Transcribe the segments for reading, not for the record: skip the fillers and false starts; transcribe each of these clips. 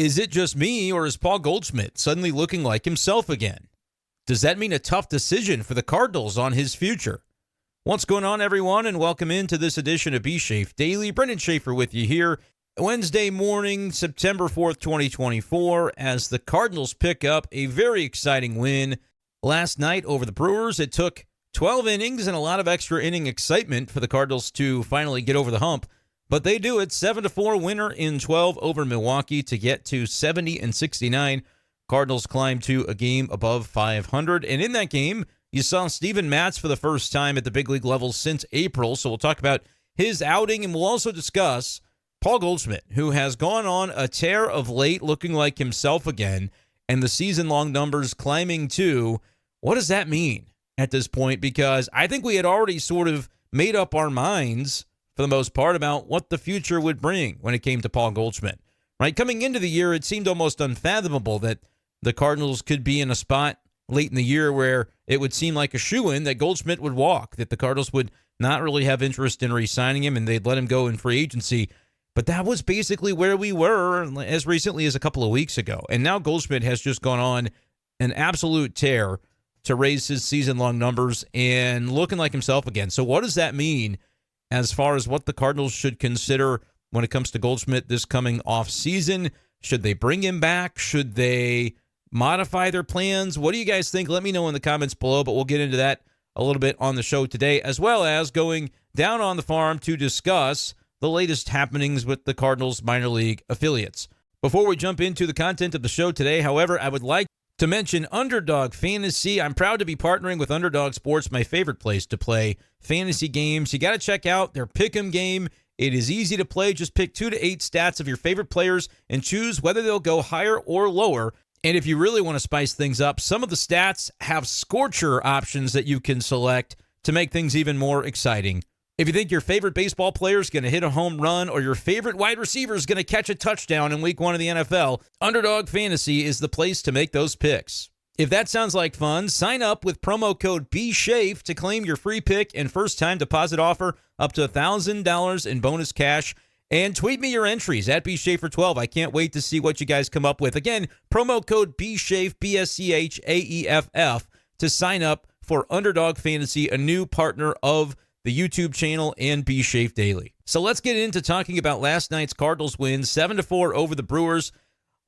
Is it just me, or is Paul Goldschmidt suddenly looking like himself again? Does that mean a tough decision for the Cardinals on his future? What's going on, everyone, and welcome into this edition of b-schaeff Daily. Brenden Schaeffer with you here Wednesday morning, September 4th, 2024, as the Cardinals pick up a very exciting win last night over the Brewers. It took 12 innings and a lot of extra inning excitement for the Cardinals to finally get over the hump, but they do it. 7-4 winner in 12 over Milwaukee to get to 70-69. Cardinals climb to a game above 500, and in that game, you saw Steven Matz for the first time at the big league level since April, so we'll talk about his outing, and we'll also discuss Paul Goldschmidt, who has gone on a tear of late, looking like himself again, and the season-long numbers climbing too. What does that mean at this point? Because I think we had already sort of made up our minds, for the most part, about what the future would bring when it came to Paul Goldschmidt. Right? Coming into the year, it seemed almost unfathomable that the Cardinals could be in a spot late in the year where it would seem like a shoo-in that Goldschmidt would walk, that the Cardinals would not really have interest in re-signing him and they'd let him go in free agency. But that was basically where we were as recently as a couple of weeks ago. And now Goldschmidt has just gone on an absolute tear to raise his season-long numbers and looking like himself again. So what does that mean as far as what the Cardinals should consider when it comes to Goldschmidt this coming off-season? Should they bring him back? Should they modify their plans? What do you guys think? Let me know in the comments below, but we'll get into that a little bit on the show today, as well as going down on the farm to discuss the latest happenings with the Cardinals minor league affiliates. Before we jump into the content of the show today, however, I would like to mention Underdog Fantasy. I'm proud to be partnering with Underdog Sports, my favorite place to play fantasy games. You got to check out their Pick'em game. It is easy to play. Just pick 2 to 8 stats of your favorite players and choose whether they'll go higher or lower. And if you really want to spice things up, some of the stats have scorcher options that you can select to make things even more exciting. If you think your favorite baseball player is going to hit a home run or your favorite wide receiver is going to catch a touchdown in week 1 of the NFL, Underdog Fantasy is the place to make those picks. If that sounds like fun, sign up with promo code b-schaeff to claim your free pick and first-time deposit offer up to $1,000 in bonus cash. And tweet me your entries at b-schaeffer12. I can't wait to see what you guys come up with. Again, promo code b-schaeff, B-S-C-H-A-E-F-F, to sign up for Underdog Fantasy, a new partner of the YouTube channel and b-schaeff Daily. So let's get into talking about last night's Cardinals win, 7-4 over the Brewers.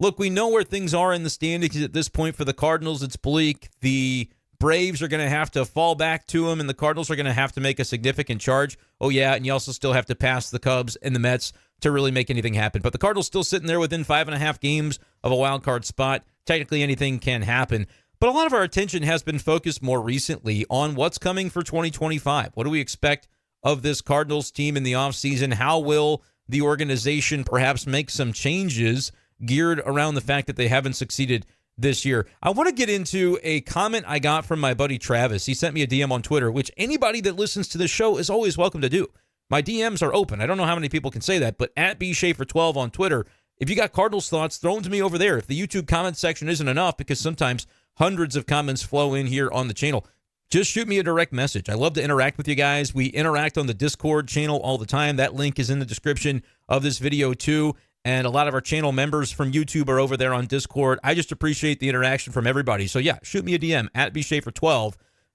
Look, we know where things are in the standings at this point for the Cardinals. It's bleak. The Braves are going to have to fall back to them, and the Cardinals are going to have to make a significant charge. Oh, yeah, and you also still have to pass the Cubs and the Mets to really make anything happen. But the Cardinals still sitting there within 5.5 games of a wild card spot. Technically, anything can happen. But a lot of our attention has been focused more recently on what's coming for 2025. What do we expect of this Cardinals team in the offseason? How will the organization perhaps make some changes geared around the fact that they haven't succeeded this year? I want to get into a comment I got from my buddy Travis. He sent me a DM on Twitter, which anybody that listens to this show is always welcome to do. My DMs are open. I don't know how many people can say that, but at b-schaeffer12 on Twitter, if you got Cardinals thoughts, throw them to me over there. If the YouTube comment section isn't enough, because sometimes hundreds of comments flow in here on the channel, just shoot me a direct message. I love to interact with you guys. We interact on the Discord channel all the time. That link is in the description of this video too. And a lot of our channel members from YouTube are over there on Discord. I just appreciate the interaction from everybody. So yeah, shoot me a DM at b-schaeffer12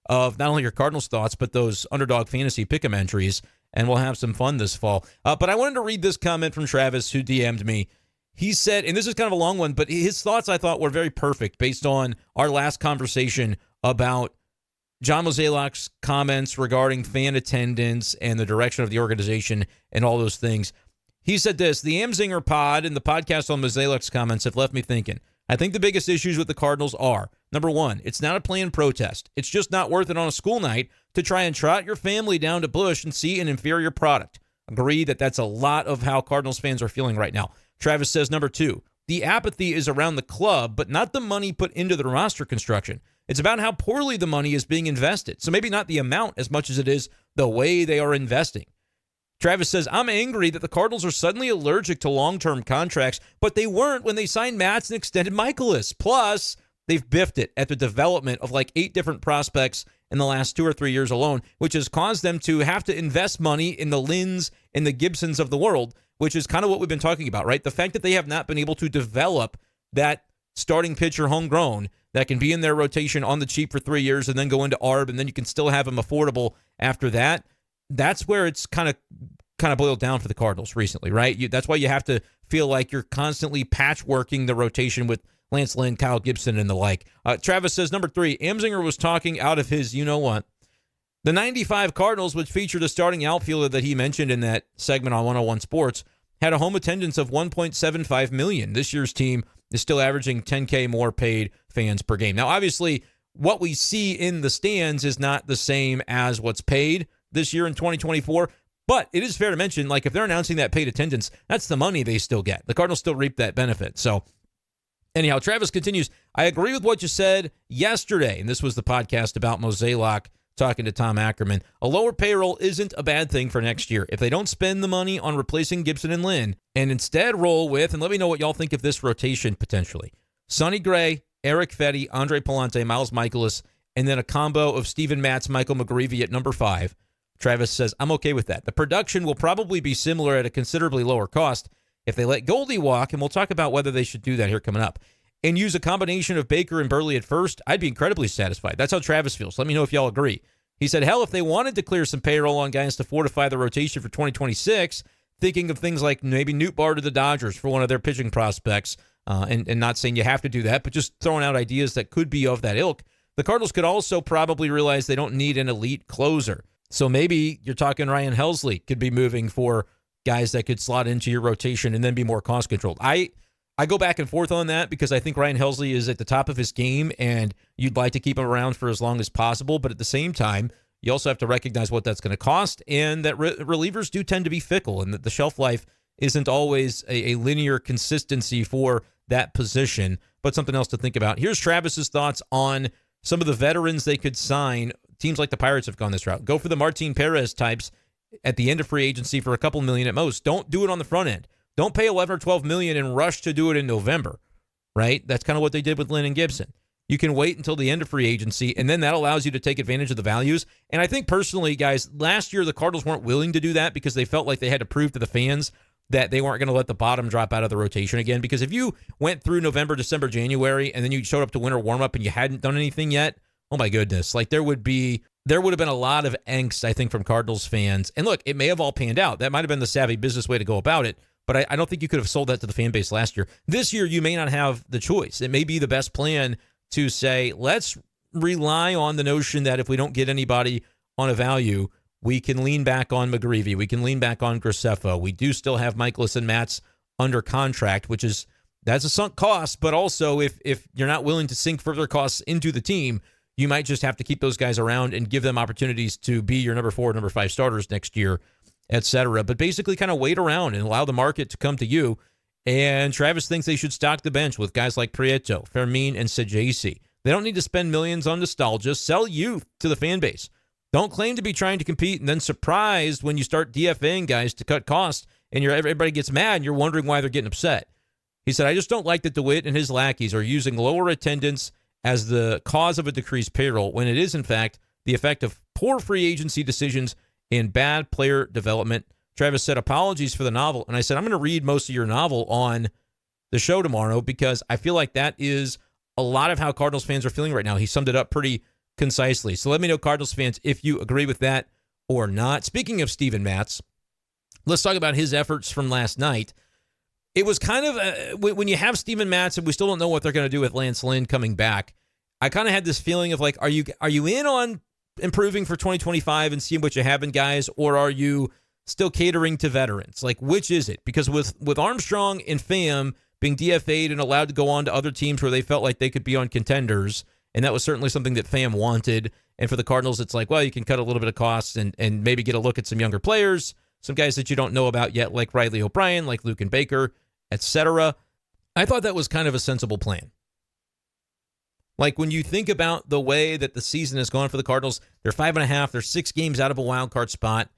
of not only your Cardinals thoughts, but those Underdog Fantasy Pick'em entries, and we'll have some fun this fall. But I wanted to read this comment from Travis, who DM'd me. He said, and this is kind of a long one, but his thoughts I thought were very perfect based on our last conversation about John Mozeliak's comments regarding fan attendance and the direction of the organization and all those things. He said this: the Amzinger pod and the podcast on Mozeliak's comments have left me thinking. I think the biggest issues with the Cardinals are, number one, it's not a planned protest. It's just not worth it on a school night to try and trot your family down to Busch and see an inferior product. Agree that that's a lot of how Cardinals fans are feeling right now. Travis says, number two, the apathy is around the club, but not the money put into the roster construction. It's about how poorly the money is being invested. So maybe not the amount as much as it is the way they are investing. Travis says, I'm angry that the Cardinals are suddenly allergic to long-term contracts, but they weren't when they signed Matz and extended Michaelis. Plus, they've biffed it at the development of like 8 different prospects in the last 2 or 3 years alone, which has caused them to have to invest money in the Lynns and the Gibsons of the world, which is kind of what we've been talking about, right? The fact that they have not been able to develop that starting pitcher homegrown that can be in their rotation on the cheap for 3 years and then go into ARB, and then you can still have him affordable after that. That's where it's kind of boiled down for the Cardinals recently, right? That's why you have to feel like you're constantly patchworking the rotation with Lance Lynn, Kyle Gibson, and the like. Travis says, number 3, Amsinger was talking out of his you-know-what. The 95 Cardinals, which featured a starting outfielder that he mentioned in that segment on 101 Sports, had a home attendance of 1.75 million. This year's team is still averaging 10K more paid fans per game. Now, obviously, what we see in the stands is not the same as what's paid this year in 2024, but it is fair to mention, like, if they're announcing that paid attendance, that's the money they still get. The Cardinals still reap that benefit. So, anyhow, Travis continues, I agree with what you said yesterday, and this was the podcast about Mozeliak talking to Tom Ackerman. A lower payroll isn't a bad thing for next year. If they don't spend the money on replacing Gibson and Lynn and instead roll with, and let me know what y'all think of this rotation potentially, Sonny Gray, Eric Fetty, Andre Pallante, Miles Michaelis, and then a combo of Steven Matz, Michael McGreevy at number 5. Travis says, I'm okay with that. The production will probably be similar at a considerably lower cost if they let Goldy walk, and we'll talk about whether they should do that here coming up, and use a combination of Baker and Burley at first. I'd be incredibly satisfied. That's how Travis feels. Let me know if y'all agree. He said, hell, if they wanted to clear some payroll on guys to fortify the rotation for 2026, thinking of things like maybe Newt Barr to the Dodgers for one of their pitching prospects, and not saying you have to do that, but just throwing out ideas that could be of that ilk. The Cardinals could also probably realize they don't need an elite closer. So maybe you're talking Ryan Helsley could be moving for guys that could slot into your rotation and then be more cost controlled. I go back and forth on that because I think Ryan Helsley is at the top of his game and you'd like to keep him around for as long as possible. But at the same time, you also have to recognize what that's going to cost and that relievers do tend to be fickle and that the shelf life isn't always a linear consistency for that position, but something else to think about. Here's Travis's thoughts on some of the veterans they could sign. Teams like the Pirates have gone this route. Go for the Martin Perez types at the end of free agency for a couple million at most. Don't do it on the front end. Don't pay 11 or 12 million and rush to do it in November, right? That's kind of what they did with Lynn and Gibson. You can wait until the end of free agency, and then that allows you to take advantage of the values. And I think personally, guys, last year the Cardinals weren't willing to do that because they felt like they had to prove to the fans that they weren't going to let the bottom drop out of the rotation again. Because if you went through November, December, January, and then you showed up to winter warm-up and you hadn't done anything yet, oh my goodness, like there would have been a lot of angst, I think, from Cardinals fans. And look, it may have all panned out. That might have been the savvy business way to go about it. But I don't think you could have sold that to the fan base last year. This year, you may not have the choice. It may be the best plan to say, let's rely on the notion that if we don't get anybody on a value, we can lean back on McGreevy. We can lean back on Graceffo. We do still have Michaelis and Matz under contract, that's a sunk cost. But also, if you're not willing to sink further costs into the team, you might just have to keep those guys around and give them opportunities to be your number 4, number 5 starters next year, etc. But basically kind of wait around and allow the market to come to you. And Travis thinks they should stock the bench with guys like Prieto, Fermin, and Sajasi. They don't need to spend millions on nostalgia. Sell youth to the fan base. Don't claim to be trying to compete and then surprised when you start DFAing guys to cut costs and everybody gets mad and you're wondering why they're getting upset. He said, I just don't like that DeWitt and his lackeys are using lower attendance as the cause of a decreased payroll when it is, in fact, the effect of poor free agency decisions and bad player development. Travis said, apologies for the novel. And I said, I'm going to read most of your novel on the show tomorrow because I feel like that is a lot of how Cardinals fans are feeling right now. He summed it up pretty concisely. So let me know, Cardinals fans, if you agree with that or not. Speaking of Steven Matz, let's talk about his efforts from last night. It was kind of, when you have Steven Matz and we still don't know what they're going to do with Lance Lynn coming back, I kind of had this feeling of like, are you in on improving for 2025 and seeing what you have in guys, or are you still catering to veterans? Like, which is it? Because with Armstrong and Pham being DFA'd and allowed to go on to other teams where they felt like they could be on contenders, and that was certainly something that Pham wanted. And for the Cardinals, it's like, well, you can cut a little bit of costs and maybe get a look at some younger players, some guys that you don't know about yet, like Riley O'Brien, like Luke and Baker, etc. I thought that was kind of a sensible plan. Like, when you think about the way that the season has gone for the Cardinals, they're 5.5, they're 6 games out of a wild card spot.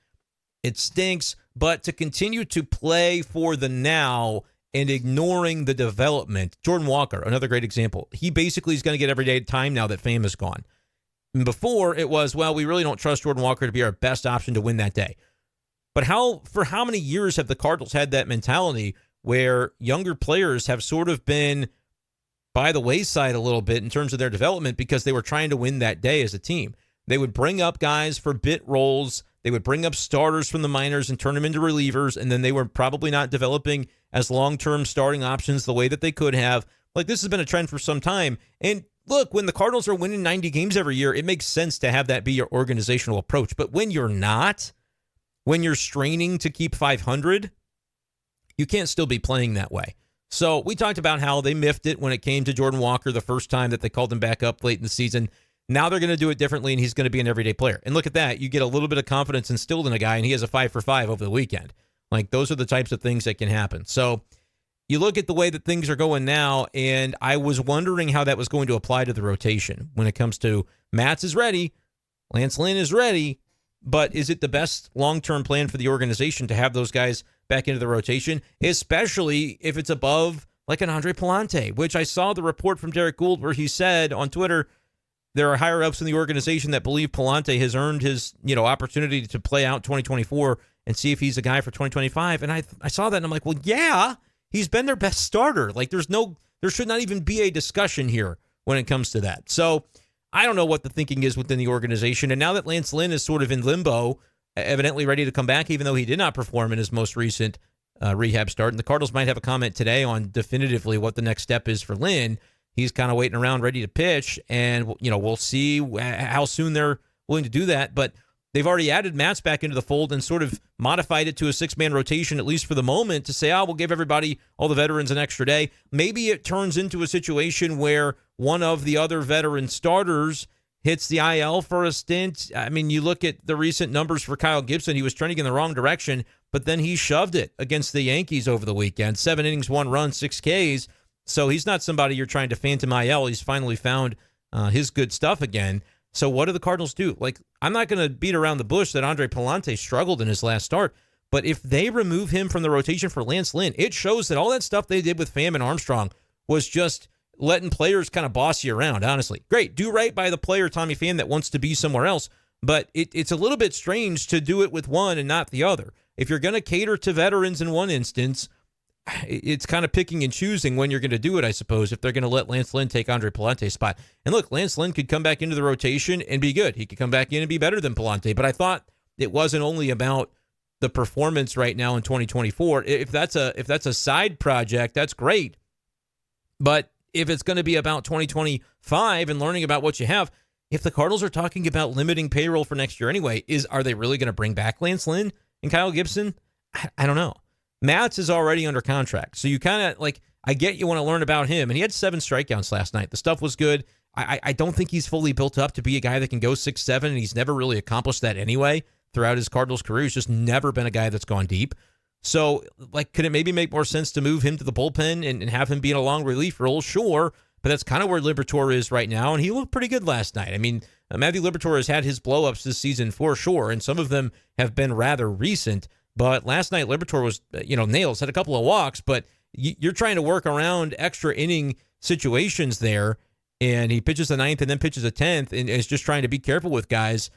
It stinks, but to continue to play for the now and ignoring the development. Jordan Walker, another great example. He basically is going to get everyday time now that Pham is gone. And before, it was, well, we really don't trust Jordan Walker to be our best option to win that day. But for how many years have the Cardinals had that mentality where younger players have sort of been by the wayside a little bit in terms of their development because they were trying to win that day as a team? They would bring up guys for bit roles. They would bring up starters from the minors and turn them into relievers, and then they were probably not developing as long-term starting options the way that they could have. Like, this has been a trend for some time. And look, when the Cardinals are winning 90 games every year, it makes sense to have that be your organizational approach. But when you're not, when you're straining to keep 500, you can't still be playing that way. So we talked about how they miffed it when it came to Jordan Walker the first time that they called him back up late in the season. Now they're going to do it differently, and he's going to be an everyday player. And look at that. You get a little bit of confidence instilled in a guy, and he has a 5-for-5 over the weekend. Like, those are the types of things that can happen. So you look at the way that things are going now, and I was wondering how that was going to apply to the rotation when it comes to Matz is ready, Lance Lynn is ready, but is it the best long-term plan for the organization to have those guys back into the rotation, especially if it's above like an Andre Pallante, which I saw the report from Derek Gould where he said on Twitter, there are higher-ups in the organization that believe Pallante has earned his, opportunity to play out 2024 and see if he's a guy for 2025. And I saw that, and I'm like, well, yeah, he's been their best starter. Like, there should not even be a discussion here when it comes to that. So I don't know what the thinking is within the organization. And now that Lance Lynn is sort of in limbo, evidently ready to come back, even though he did not perform in his most recent rehab start, and the Cardinals might have a comment today on definitively what the next step is for Lynn. He's kind of waiting around ready to pitch, and, we'll see how soon they're willing to do that. But they've already added Matz back into the fold and sort of modified it to a six-man rotation, at least for the moment, to say, we'll give everybody, all the veterans, an extra day. Maybe it turns into a situation where one of the other veteran starters hits the IL for a stint. I mean, you look at the recent numbers for Kyle Gibson. He was trending in the wrong direction, but then he shoved it against the Yankees over the weekend. 7 innings, 1 run, 6 Ks. So he's not somebody you're trying to phantom IL. He's finally found his good stuff again. So what do the Cardinals do? Like, I'm not going to beat around the bush that Andre Pallante struggled in his last start, but if they remove him from the rotation for Lance Lynn, it shows that all that stuff they did with Pham and Armstrong was just letting players kind of boss you around, honestly. Great, do right by the player, Tommy Pham, that wants to be somewhere else, but it's a little bit strange to do it with one and not the other. If you're going to cater to veterans in one instance, it's kind of picking and choosing when you're going to do it, I suppose, if they're going to let Lance Lynn take Andre Pallante's spot. And look, Lance Lynn could come back into the rotation and be good. He could come back in and be better than Pallante. But I thought it wasn't only about the performance right now in 2024. If that's a side project, that's great. But if it's going to be about 2025 and learning about what you have, if the Cardinals are talking about limiting payroll for next year anyway, are they really going to bring back Lance Lynn and Kyle Gibson? I don't know. Matz is already under contract, so you kind of, I get you want to learn about him, and he had 7 strikeouts last night. The stuff was good. I don't think he's fully built up to be a guy that can go 6-7, and he's never really accomplished that anyway throughout his Cardinals career. He's just never been a guy that's gone deep. So, could it maybe make more sense to move him to the bullpen and have him be in a long relief role? Sure, but that's kind of where Liberatore is right now, and he looked pretty good last night. I mean, Matthew Liberatore has had his blow-ups this season for sure, and some of them have been rather recent. But last night, Liberatore was, nails, had a couple of walks, but you're trying to work around extra inning situations there, and he pitches the 9th and then pitches a 10th, and is just trying to be careful with guys.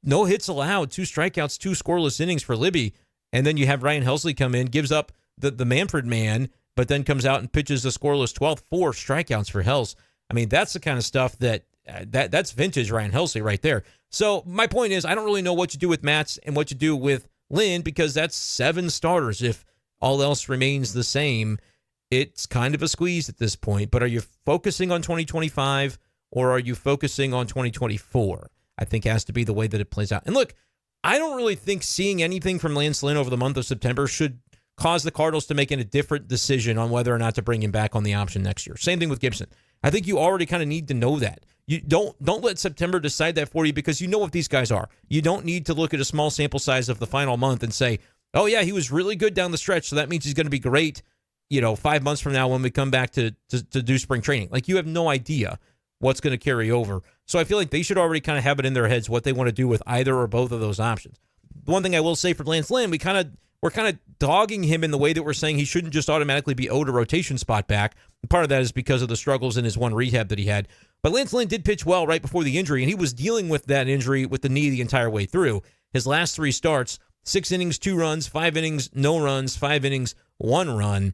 No hits allowed, 2 strikeouts, 2 scoreless innings for Libby, and then you have Ryan Helsley come in, gives up the Manfred man, but then comes out and pitches a scoreless 12th, 4 strikeouts for Hels. I mean, that's the kind of stuff that's vintage Ryan Helsley right there. So my point is, I don't really know what you do with Matz and what you do with Lynn, because that's 7 starters. If all else remains the same, it's kind of a squeeze at this point. But are you focusing on 2025 or are you focusing on 2024? I think has to be the way that it plays out. And look, I don't really think seeing anything from Lance Lynn over the month of September should cause the Cardinals to make a different decision on whether or not to bring him back on the option next year. Same thing with Gibson. I think you already kind of need to know that. You don't let September decide that for you, because you know what these guys are. You don't need to look at a small sample size of the final month and say, oh yeah, he was really good down the stretch, so that means he's going to be great, 5 months from now when we come back to do spring training. You have no idea what's going to carry over. So I feel like they should already kind of have it in their heads what they want to do with either or both of those options. The one thing I will say for Lance Lynn, we're kind of dogging him in the way that we're saying he shouldn't just automatically be owed a rotation spot back. And part of that is because of the struggles in his one rehab that he had. But Lance Lynn did pitch well right before the injury, and he was dealing with that injury with the knee the entire way through. His last 3 starts, 6 innings, 2 runs, 5 innings, no runs, 5 innings, 1 run.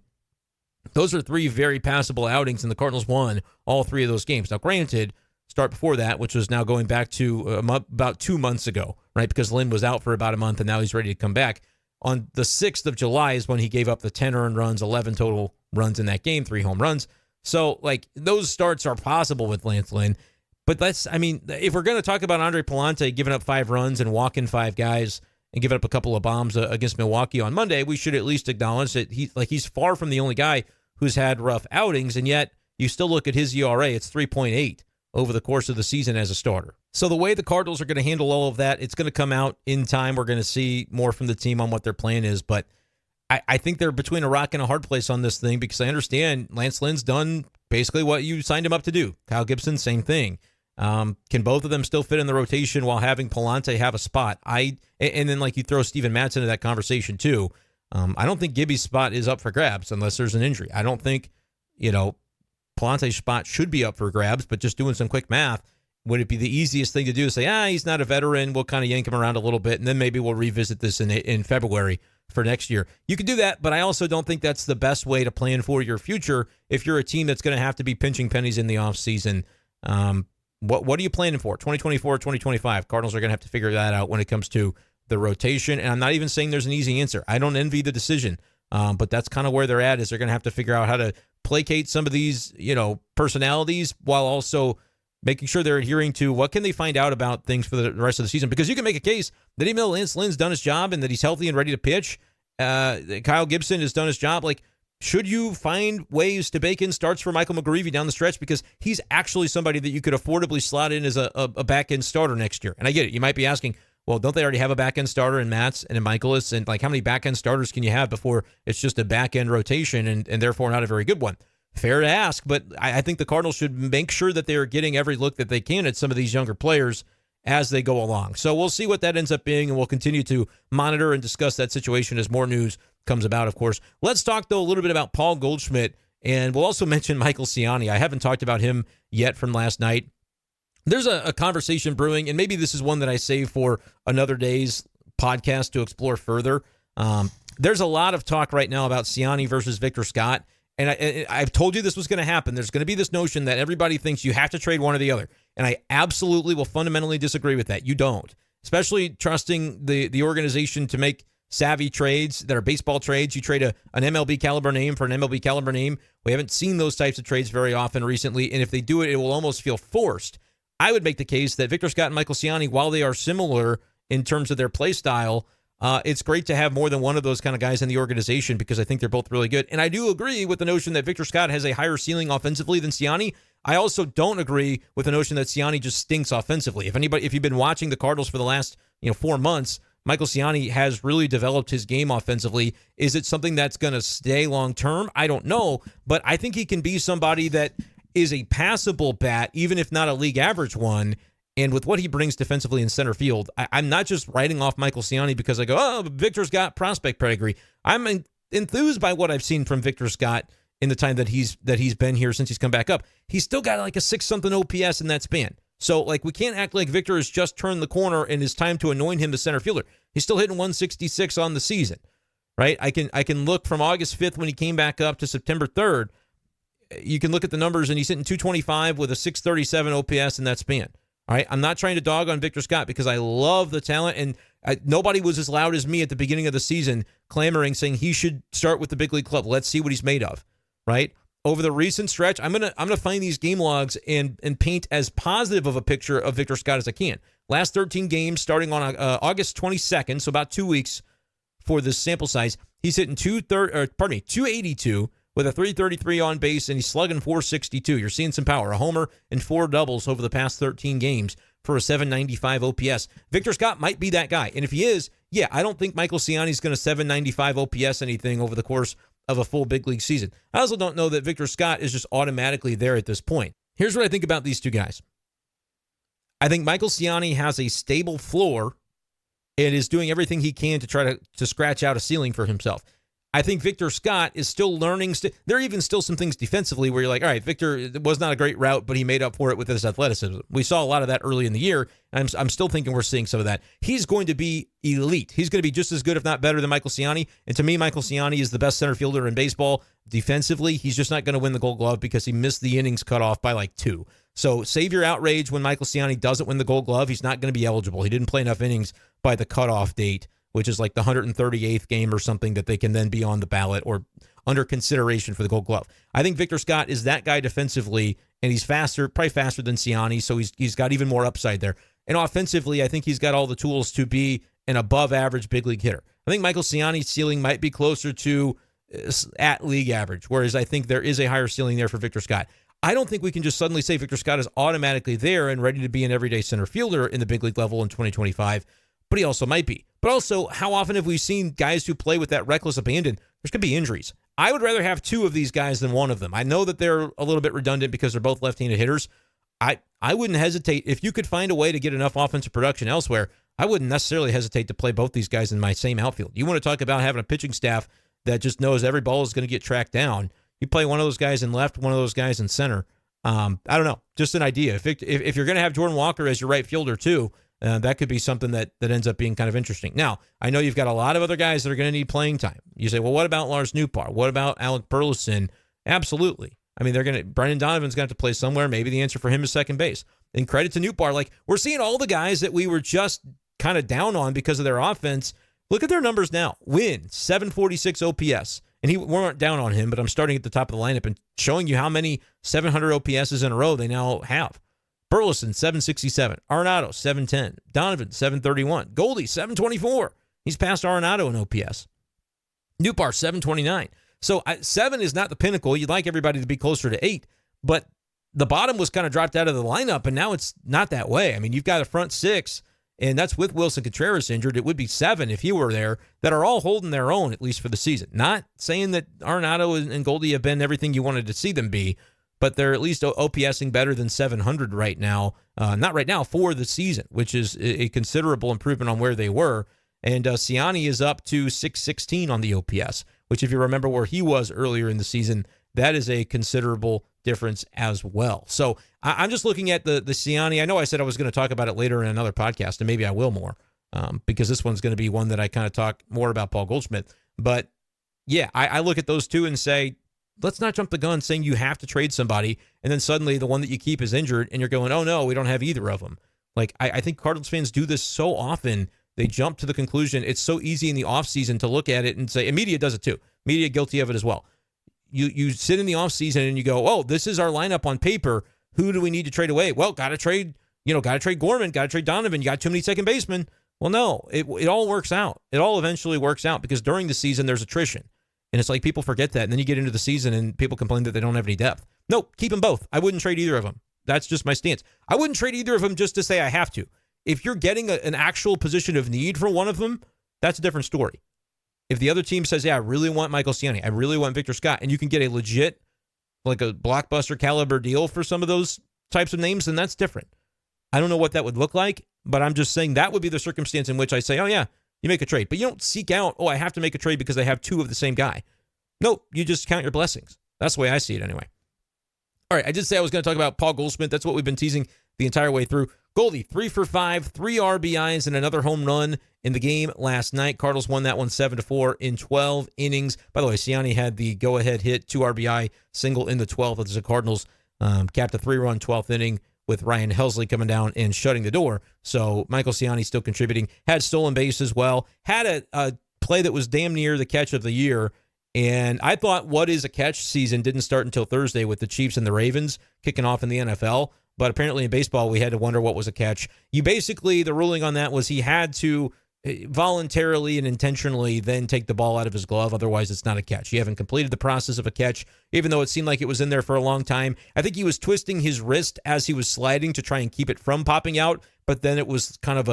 Those are 3 very passable outings, and the Cardinals won all 3 of those games. Now, granted, start before that, which was now going back to about 2 months ago, right? Because Lynn was out for about a month, and now he's ready to come back. On the 6th of July is when he gave up the 10 earned runs, 11 total runs in that game, 3 home runs. So, those starts are possible with Lance Lynn. But if we're going to talk about Andre Pallante giving up 5 runs and walking 5 guys and giving up a couple of bombs against Milwaukee on Monday, we should at least acknowledge that he's far from the only guy who's had rough outings, and yet you still look at his ERA, it's 3.8 over the course of the season as a starter. So the way the Cardinals are going to handle all of that, it's going to come out in time. We're going to see more from the team on what their plan is, but I think they're between a rock and a hard place on this thing because I understand Lance Lynn's done basically what you signed him up to do. Kyle Gibson, same thing. Can both of them still fit in the rotation while having Pallante have a spot? And then you throw Steven Matz into that conversation too. I don't think Gibby's spot is up for grabs unless there's an injury. I don't think, Pallante's spot should be up for grabs, but just doing some quick math, would it be the easiest thing to do to say, he's not a veteran, we'll kind of yank him around a little bit, and then maybe we'll revisit this in February for next year. You could do that, but I also don't think that's the best way to plan for your future if you're a team that's going to have to be pinching pennies in the offseason. What are you planning for? 2024, 2025? Cardinals are going to have to figure that out when it comes to the rotation, and I'm not even saying there's an easy answer. I don't envy the decision, but that's kind of where they're at, is they're going to have to figure out how to placate some of these, personalities while also making sure they're adhering to what can they find out about things for the rest of the season. Because you can make a case that even though Lance Lynn's done his job and that he's healthy and ready to pitch, Kyle Gibson has done his job. Should you find ways to bake in starts for Michael McGreevy down the stretch? Because he's actually somebody that you could affordably slot in as a back-end starter next year. And I get it. You might be asking, well, don't they already have a back-end starter in Matz and in Michaelis? And how many back-end starters can you have before it's just a back-end rotation and therefore not a very good one? Fair to ask, but I think the Cardinals should make sure that they are getting every look that they can at some of these younger players as they go along. So we'll see what that ends up being, and we'll continue to monitor and discuss that situation as more news comes about, of course. Let's talk, though, a little bit about Paul Goldschmidt, and we'll also mention Michael Siani. I haven't talked about him yet from last night. There's a conversation brewing, and maybe this is one that I save for another day's podcast to explore further. There's a lot of talk right now about Siani versus Victor Scott, and I've told you this was going to happen. There's going to be this notion that everybody thinks you have to trade one or the other, and I absolutely will fundamentally disagree with that. You don't, especially trusting the organization to make savvy trades that are baseball trades. You trade an MLB caliber name for an MLB caliber name. We haven't seen those types of trades very often recently, and if they do it, it will almost feel forced. I would make the case that Victor Scott and Michael Siani, while they are similar in terms of their play style, it's great to have more than one of those kind of guys in the organization because I think they're both really good. And I do agree with the notion that Victor Scott has a higher ceiling offensively than Siani. I also don't agree with the notion that Siani just stinks offensively. If you've been watching the Cardinals for the last 4 months, Michael Siani has really developed his game offensively. Is it something that's going to stay long term? I don't know, but I think he can be somebody that is a passable bat, even if not a league average one. And with what he brings defensively in center field, I'm not just writing off Michael Siani because I go, Victor's got prospect pedigree. I'm enthused by what I've seen from Victor Scott in the time that he's been here since he's come back up. He's still got a 6-something OPS in that span. So we can't act like Victor has just turned the corner and it's time to anoint him the center fielder. He's still hitting 166 on the season, right? I can look from August 5th when he came back up to September 3rd. You can look at the numbers, and he's hitting 225 with a 637 OPS in that span. All right, I'm not trying to dog on Victor Scott because I love the talent, and nobody was as loud as me at the beginning of the season clamoring, saying he should start with the big league club. Let's see what he's made of, right? Over the recent stretch, I'm gonna find these game logs and paint as positive of a picture of Victor Scott as I can. Last 13 games, starting on August 22nd, so about 2 weeks for this sample size, he's hitting 282 with a 333 on base, and he's slugging 462. You're seeing some power. A homer and 4 doubles over the past 13 games for a 795 OPS. Victor Scott might be that guy. And if he is, I don't think Michael Siani's going to 795 OPS anything over the course of a full big league season. I also don't know that Victor Scott is just automatically there at this point. Here's what I think about these two guys. I think Michael Siani has a stable floor and is doing everything he can to try to scratch out a ceiling for himself. I think Victor Scott is still learning. There are even still some things defensively where you're like, all right, Victor was not a great route, but he made up for it with his athleticism. We saw a lot of that early in the year. And I'm still thinking we're seeing some of that. He's going to be elite. He's going to be just as good, if not better, than Michael Siani. And to me, Michael Siani is the best center fielder in baseball. Defensively, he's just not going to win the Gold Glove because he missed the innings cut off by like 2. So save your outrage when Michael Siani doesn't win the Gold Glove. He's not going to be eligible. He didn't play enough innings by the cutoff date, which is like the 138th game or something that they can then be on the ballot or under consideration for the Gold Glove. I think Victor Scott is that guy defensively, and he's faster, probably faster than Siani, so he's got even more upside there. And offensively, I think he's got all the tools to be an above-average big league hitter. I think Michael Siani's ceiling might be closer to at league average, whereas I think there is a higher ceiling there for Victor Scott. I don't think we can just suddenly say Victor Scott is automatically there and ready to be an everyday center fielder in the big league level in 2025, but he also might be. But also, how often have we seen guys who play with that reckless abandon? There's going to be injuries. I would rather have 2 of these guys than 1 of them. I know that they're a little bit redundant because they're both left-handed hitters. I wouldn't hesitate. If you could find a way to get enough offensive production elsewhere, I wouldn't necessarily hesitate to play both these guys in my same outfield. You want to talk about having a pitching staff that just knows every ball is going to get tracked down. You play one of those guys in left, one of those guys in center. I don't know. Just an idea. If you're going to have Jordan Walker as your right fielder too, that could be something that ends up being kind of interesting. Now, I know you've got a lot of other guys that are going to need playing time. You say, well, what about Lars Nootbaar? What about Alec Burleson? Absolutely. I mean, Brendan Donovan's going to have to play somewhere. Maybe the answer for him is second base. And credit to Nootbaar. Like, we're seeing all the guys that we were just kind of down on because of their offense. Look at their numbers now. Win, 746 OPS. And we weren't down on him, but I'm starting at the top of the lineup and showing you how many 700 OPSs in a row they now have. Burleson, 767. Arenado, 710. Donovan, 731. Goldy, 724. He's passed Arenado in OPS. Nootbaar, 729. So 7 is not the pinnacle. You'd like everybody to be closer to 8, but the bottom was kind of dropped out of the lineup, and now it's not that way. I mean, you've got a front 6, and that's with Wilson Contreras injured. It would be 7 if he were there, that are all holding their own, at least for the season. Not saying that Arenado and Goldy have been everything you wanted to see them be, but they're at least OPSing better than 700 right now. Not right now, for the season, which is a considerable improvement on where they were. And Siani is up to 616 on the OPS, which if you remember where he was earlier in the season, that is a considerable difference as well. So I'm just looking at the Siani. I know I said I was going to talk about it later in another podcast, and maybe I will more, because this one's going to be one that I kind of talk more about Paul Goldschmidt. But yeah, I look at those two and say, let's not jump the gun saying you have to trade somebody, and then suddenly the one that you keep is injured, and you're going, oh no, we don't have either of them. Like, I think Cardinals fans do this so often. They jump to the conclusion. It's so easy in the offseason to look at it and say, and media does it too. Media guilty of it as well. You sit in the offseason and you go, oh, this is our lineup on paper. Who do we need to trade away? Well, got to trade Gorman, got to trade Donovan. You got too many second basemen. Well, no, it all works out. It all eventually works out because during the season there's attrition. And it's like people forget that. And then you get into the season and people complain that they don't have any depth. Nope, keep them both. I wouldn't trade either of them. That's just my stance. I wouldn't trade either of them just to say I have to. If you're getting an actual position of need for one of them, that's a different story. If the other team says, yeah, I really want Michael Siani, I really want Victor Scott, and you can get a legit, like a blockbuster caliber deal for some of those types of names, then that's different. I don't know what that would look like, but I'm just saying that would be the circumstance in which I say, oh yeah, you make a trade. But you don't seek out, oh, I have to make a trade because I have 2 of the same guy. Nope, you just count your blessings. That's the way I see it anyway. All right, I did say I was going to talk about Paul Goldschmidt. That's what we've been teasing the entire way through. Goldy, 3 for 5, 3 RBIs, and another home run in the game last night. Cardinals won that one 7-4 in 12 innings. By the way, Siani had the go-ahead hit, 2 RBI single in the 12th as the Cardinals capped a 3-run 12th inning with Ryan Helsley coming down and shutting the door. So Michael Siani still contributing. Had stolen base as well. Had a play that was damn near the catch of the year. And I thought what is a catch season didn't start until Thursday with the Chiefs and the Ravens kicking off in the NFL. But apparently in baseball, we had to wonder what was a catch. The ruling on that was he had to voluntarily and intentionally then take the ball out of his glove. Otherwise, it's not a catch. You haven't completed the process of a catch, even though it seemed like it was in there for a long time. I think he was twisting his wrist as he was sliding to try and keep it from popping out. But then it was kind of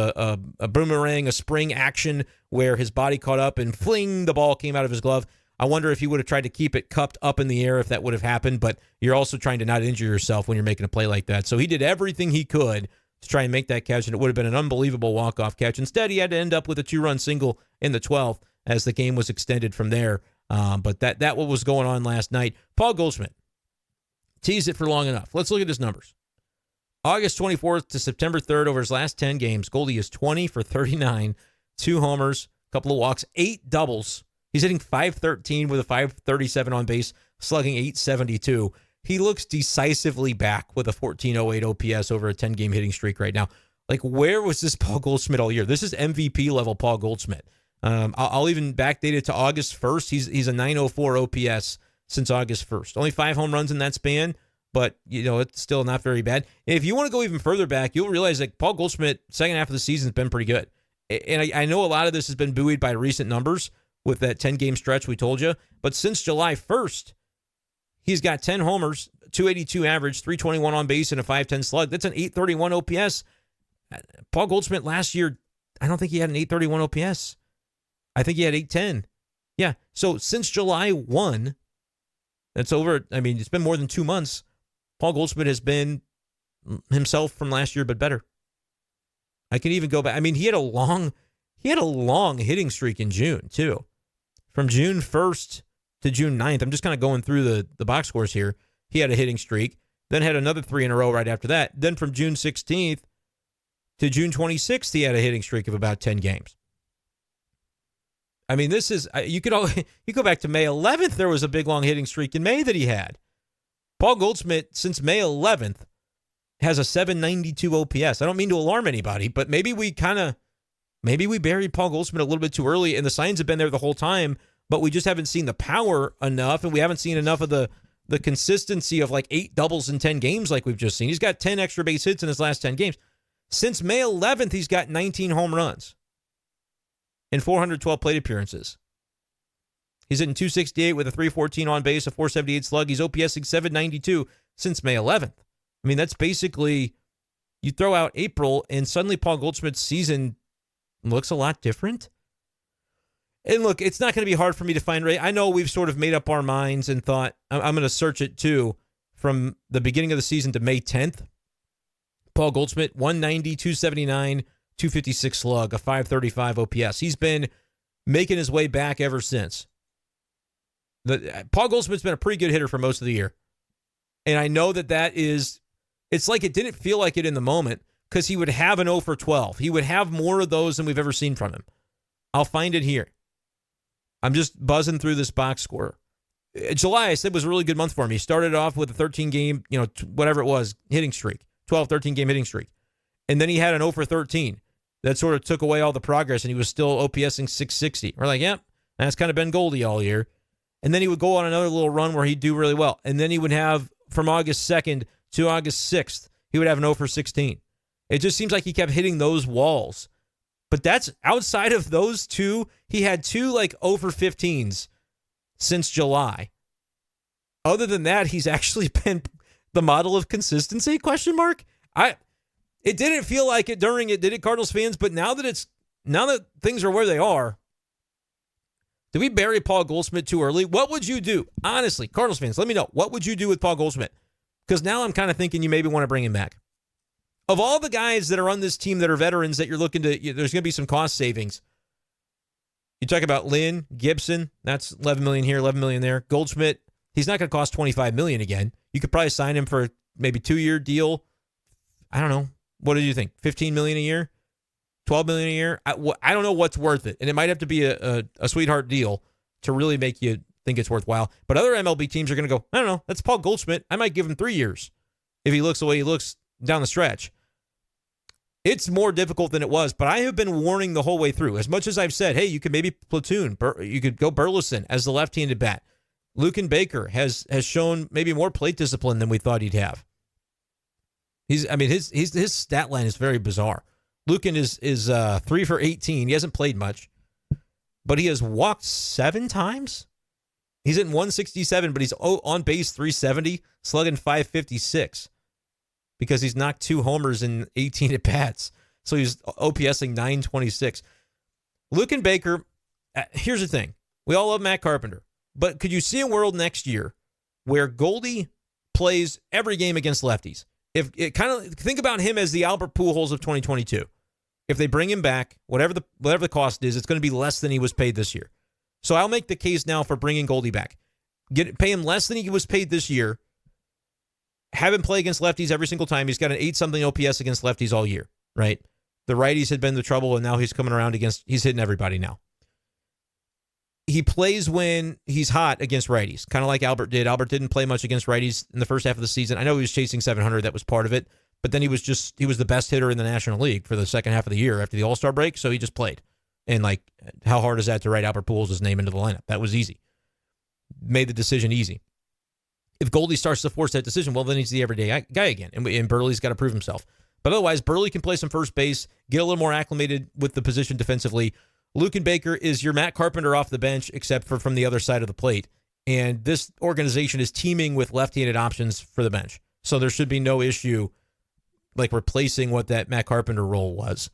a boomerang, a spring action where his body caught up and fling, the ball came out of his glove. I wonder if he would have tried to keep it cupped up in the air if that would have happened, but you're also trying to not injure yourself when you're making a play like that. So he did everything he could to try and make that catch, and it would have been an unbelievable walk-off catch. Instead, he had to end up with a 2-run single in the 12th as the game was extended from there. But that what was going on last night. Paul Goldschmidt teased it for long enough. Let's look at his numbers. August 24th to September 3rd, over his last 10 games, Goldy is 20 for 39, 2 homers, a couple of walks, 8 doubles. He's hitting .513 with a .537 on base, slugging .872. He looks decisively back with a 1408 OPS over a 10-game hitting streak right now. Like, where was this Paul Goldschmidt all year? This is MVP level Paul Goldschmidt. I'll even backdate it to August 1st. He's a .904 OPS since August 1st. Only 5 home runs in that span, but it's still not very bad. If you want to go even further back, you'll realize that Paul Goldschmidt, second half of the season, has been pretty good. And I know a lot of this has been buoyed by recent numbers with that 10-game stretch we told you. But since July 1st, he's got 10 homers, 282 average, 321 on base, and a .510 slug. That's an .831 OPS. Paul Goldschmidt last year, I don't think he had an .831 OPS. I think he had .810. Yeah. So since July 1, that's over. I mean, it's been more than 2 months. Paul Goldschmidt has been himself from last year, but better. I can even go back. I mean, he had a long hitting streak in June, too. From June 1st to June 9th, I'm just kind of going through the box scores here. He had a hitting streak, then had another 3 in a row right after that. Then from June 16th to June 26th, he had a hitting streak of about 10 games. I mean, this is, you go back to May 11th, there was a big long hitting streak in May that he had. Paul Goldschmidt, since May 11th, has a .792 OPS. I don't mean to alarm anybody, but maybe we buried Paul Goldschmidt a little bit too early, and the signs have been there the whole time, but we just haven't seen the power enough, and we haven't seen enough of the consistency of like 8 doubles in 10 games like we've just seen. He's got 10 extra base hits in his last 10 games. Since May 11th, he's got 19 home runs and 412 plate appearances. He's hitting .268 with a .314 on base, a .478 slug. He's OPSing .792 since May 11th. I mean, that's basically, you throw out April, and suddenly Paul Goldschmidt's season looks a lot different. And look, it's not going to be hard for me to find. I know we've sort of made up our minds and thought, I'm going to search it too, from the beginning of the season to May 10th. Paul Goldschmidt, 190, 279, 256 slug, a .535 OPS. He's been making his way back ever since. Paul Goldschmidt's been a pretty good hitter for most of the year. And I know that is, it's like it didn't feel like it in the moment because he would have an 0 for 12. He would have more of those than we've ever seen from him. I'll find it here. I'm just buzzing through this box score. July, I said, was a really good month for him. He started off with a 13-game, whatever it was, hitting streak, 12, 13-game hitting streak. And then he had an 0 for 13. That sort of took away all the progress, and he was still OPSing .660. We're like, yep, that's kind of been Goldy all year. And then he would go on another little run where he'd do really well. And then he would have, from August 2nd to August 6th, he would have an 0 for 16. It just seems like he kept hitting those walls. But that's outside of those two. He had 2 like 0 for 15s since July. Other than that, he's actually been the model of consistency, ? It didn't feel like it during it, did it, Cardinals fans? But now that things are where they are, did we bury Paul Goldschmidt too early? What would you do? Honestly, Cardinals fans, let me know. What would you do with Paul Goldschmidt? Because now I'm kind of thinking you maybe want to bring him back. Of all the guys that are on this team that are veterans that you're looking to, there's going to be some cost savings. You talk about Lynn, Gibson, that's $11 million here, $11 million there. Goldschmidt, he's not going to cost $25 million again. You could probably sign him for a maybe 2-year deal. I don't know. What do you think? $15 million a year? $12 million a year? I don't know what's worth it. And it might have to be a sweetheart deal to really make you think it's worthwhile. But other MLB teams are going to go, I don't know, that's Paul Goldschmidt. I might give him 3 years if he looks the way he looks down the stretch. It's more difficult than it was, but I have been warning the whole way through. As much as I've said, hey, you could maybe platoon, you could go Burleson as the left-handed bat. Luken Baker has shown maybe more plate discipline than we thought he'd have. His stat line is very bizarre. Luken is 3 for 18. He hasn't played much, but he has walked 7 times. He's in 167, but he's on base 370, slugging 556 because he's knocked 2 homers in 18 at bats. So he's OPSing 926. Luken Baker, here's the thing. We all love Matt Carpenter, but could you see a world next year where Goldy plays every game against lefties? If it kind of think about him as the Albert Pujols of 2022. If they bring him back, whatever the cost is, it's going to be less than he was paid this year. So I'll make the case now for bringing Goldy back. Pay him less than he was paid this year. Have him play against lefties every single time. He's got an 8-something OPS against lefties all year, right? The righties had been the trouble, and now he's coming around he's hitting everybody now. He plays when he's hot against righties, kind of like Albert did. Albert didn't play much against righties in the first half of the season. I know he was chasing 700. That was part of it. But then he was the best hitter in the National League for the second half of the year after the All-Star break, so he just played. And, how hard is that to write Albert Pujols' name into the lineup? That was easy. Made the decision easy. If Goldy starts to force that decision, well, then he's the everyday guy again, and Burley's got to prove himself. But otherwise, Burley can play some first base, get a little more acclimated with the position defensively. Luken Baker is your Matt Carpenter off the bench, except for from the other side of the plate. And this organization is teeming with left-handed options for the bench. So there should be no issue replacing what that Matt Carpenter role was.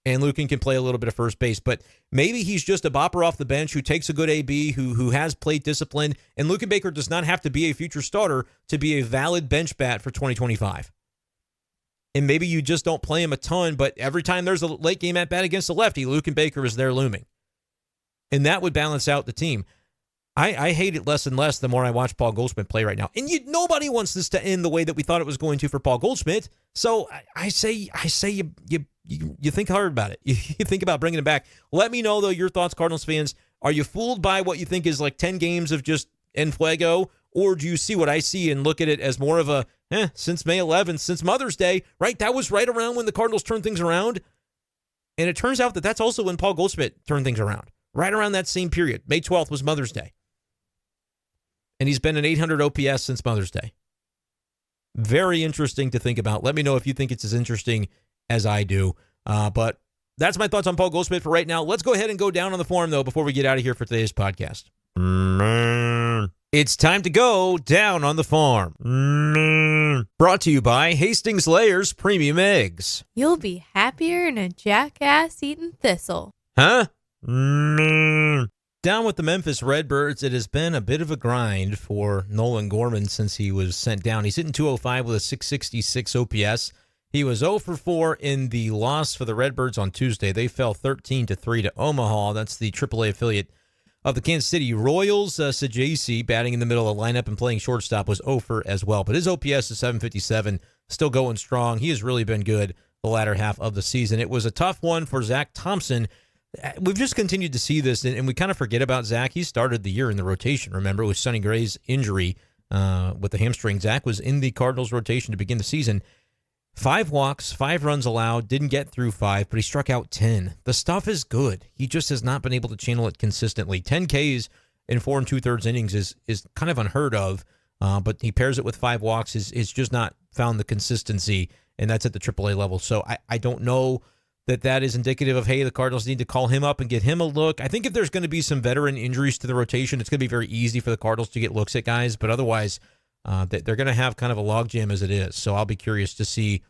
And Luken can play a little bit of first base, but maybe he's just a bopper off the bench who takes a good AB, who has plate discipline, and Luken Baker does not have to be a future starter to be a valid bench bat for 2025. And maybe you just don't play him a ton, but every time there's a late game at bat against a lefty, Luken Baker is there looming. And that would balance out the team. I hate it less and less the more I watch Paul Goldschmidt play right now. And nobody wants this to end the way that we thought it was going to for Paul Goldschmidt. So I say you think hard about it. You think about bringing him back. Let me know, though, your thoughts, Cardinals fans. Are you fooled by what you think is 10 games of just en fuego? Or do you see what I see and look at it as more of a, since May 11th, since Mother's Day, right? That was right around when the Cardinals turned things around. And it turns out that that's also when Paul Goldschmidt turned things around. Right around that same period. May 12th was Mother's Day. And he's been an 800 OPS since Mother's Day. Very interesting to think about. Let me know if you think it's as interesting as I do. But that's my thoughts on Paul Goldschmidt for right now. Let's go ahead and go down on the farm, though, before we get out of here for today's podcast. It's time to go down on the farm. Brought to you by Hastings Layers Premium Eggs. You'll be happier than a jackass eating thistle. Huh? Down with the Memphis Redbirds, it has been a bit of a grind for Nolan Gorman since he was sent down. He's hitting 205 with a 666 OPS. He was 0 for 4 in the loss for the Redbirds on Tuesday. They fell 13-3 to Omaha. That's the AAA affiliate of the Kansas City Royals. Sajasi, batting in the middle of the lineup and playing shortstop, was 0 for as well. But his OPS is 757, still going strong. He has really been good the latter half of the season. It was a tough one for Zach Thompson. We've just continued to see this, and we kind of forget about Zach. He started the year in the rotation, remember, with Sonny Gray's injury with the hamstring. Zach was in the Cardinals rotation to begin the season. 5 walks, 5 runs allowed, didn't get through 5, but he struck out 10. The stuff is good. He just has not been able to channel it consistently. 10 Ks in 4 2/3 innings is kind of unheard of, but he pairs it with 5 walks. He's just not found the consistency, and that's at the AAA level. So I don't know that is indicative of, hey, the Cardinals need to call him up and get him a look. I think if there's going to be some veteran injuries to the rotation, it's going to be very easy for the Cardinals to get looks at guys, but otherwise they're going to have kind of a logjam as it is. So I'll be curious to see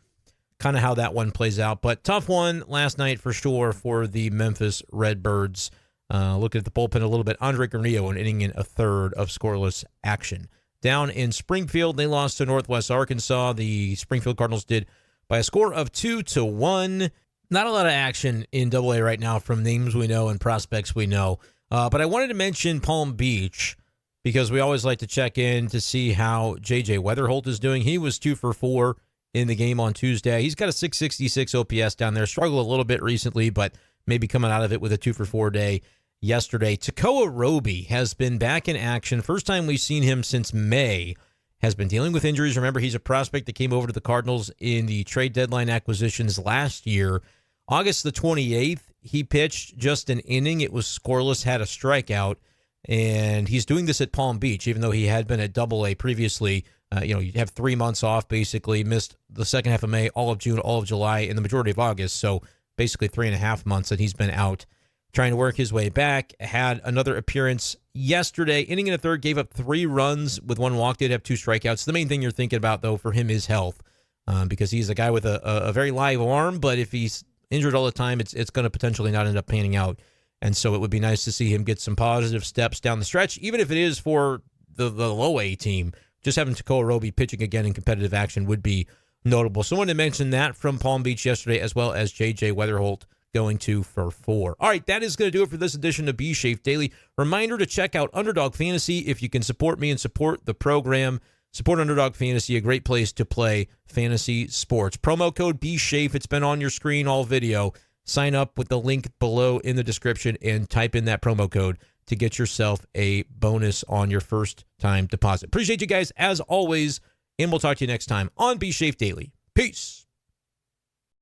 kind of how that one plays out. But tough one last night for sure for the Memphis Redbirds. Looking at the bullpen a little bit, Andre Granillo, an inning in a third of scoreless action. Down in Springfield, they lost to Northwest Arkansas. The Springfield Cardinals did by a score of 2-1. Not a lot of action in AA right now from names we know and prospects we know. But I wanted to mention Palm Beach because we always like to check in to see how J.J. Weatherholt is doing. He was 2 for 4 in the game on Tuesday. He's got a 666 OPS down there. Struggled a little bit recently, but maybe coming out of it with a 2 for 4 day yesterday. Tekoa Roby has been back in action. First time we've seen him since May. Has been dealing with injuries. Remember, he's a prospect that came over to the Cardinals in the trade deadline acquisitions last year. August the 28th, he pitched just an inning. It was scoreless, had a strikeout, and he's doing this at Palm Beach, even though he had been at AA previously. You have 3 months off, basically, missed the second half of May, all of June, all of July, and the majority of August, so basically 3.5 months that he's been out trying to work his way back. Had another appearance yesterday, inning in a third, gave up 3 runs with 1 walk, did have 2 strikeouts. The main thing you're thinking about, though, for him is health, because he's a guy with a very live arm, but if he's injured all the time, it's going to potentially not end up panning out. And so it would be nice to see him get some positive steps down the stretch, even if it is for the low A team. Just having Tekoa Roby pitching again in competitive action would be notable. So I wanted to mention that from Palm Beach yesterday, as well as J.J. Weatherholt going 2 for 4. All right, that is going to do it for this edition of B-Schaeff Daily. Reminder to check out Underdog Fantasy if you can support me and support the program. Support Underdog Fantasy, a great place to play fantasy sports. Promo code B-Schaeff. It's been on your screen all video. Sign up with the link below in the description and type in that promo code to get yourself a bonus on your first time deposit. Appreciate you guys as always, and we'll talk to you next time on B-Schaeff Daily. Peace.